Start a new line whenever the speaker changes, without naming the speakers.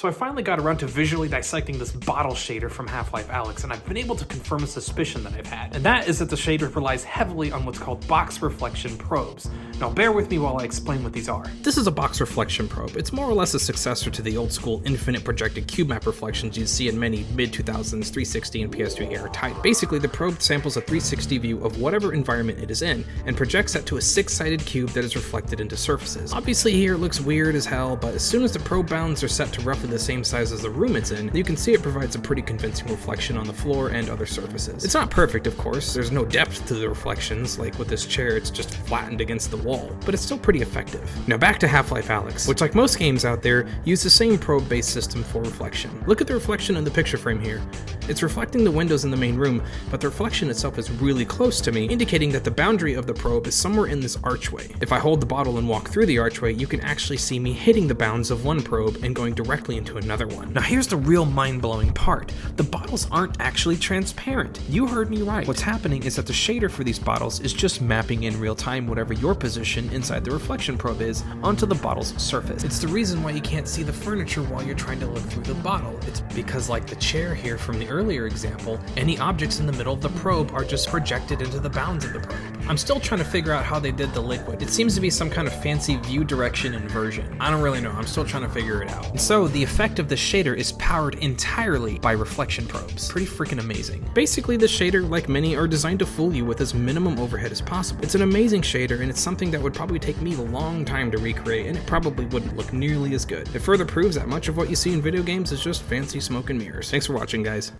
So I finally got around to visually dissecting this bottle shader from Half-Life Alyx, and I've been able to confirm a suspicion that I've had, and that is that the shader relies heavily on what's called box reflection probes. Now bear with me while I explain what these are.
This is a box reflection probe. It's more or less a successor to the old school infinite projected cube map reflections you'd see in many mid-2000s 360 and PS3 era titles. Basically, the probe samples a 360 view of whatever environment it is in, and projects that to a six-sided cube that is reflected into surfaces. Obviously here it looks weird as hell, but as soon as the probe bounds are set to roughly the same size as the room it's in, you can see it provides a pretty convincing reflection on the floor and other surfaces. It's not perfect, of course. There's no depth to the reflections, like with this chair it's just flattened against the wall, but it's still pretty effective. Now back to Half-Life Alyx, which like most games out there, use the same probe-based system for reflection. Look at the reflection in the picture frame here. It's reflecting the windows in the main room, but the reflection itself is really close to me, indicating that the boundary of the probe is somewhere in this archway. If I hold the bottle and walk through the archway, you can actually see me hitting the bounds of one probe and going directly into another one.
Now here's the real mind-blowing part. The bottles aren't actually transparent. You heard me right. What's happening is that the shader for these bottles is just mapping in real time whatever your position inside the reflection probe is onto the bottle's surface. It's the reason why you can't see the furniture while you're trying to look through the bottle. It's because, like the chair here from the earlier example, any objects in the middle of the probe are just projected into the bounds of the probe. I'm still trying to figure out how they did the liquid. It seems to be some kind of fancy view direction inversion. I don't really know. I'm still trying to figure it out. And so the effect of the shader is powered entirely by reflection probes. Pretty freaking amazing.
Basically, the shader, like many, are designed to fool you with as minimum overhead as possible. It's an amazing shader, and it's something that would probably take me a long time to recreate, and it probably wouldn't look nearly as good. It further proves that much of what you see in video games is just fancy smoke and mirrors. Thanks for watching, guys.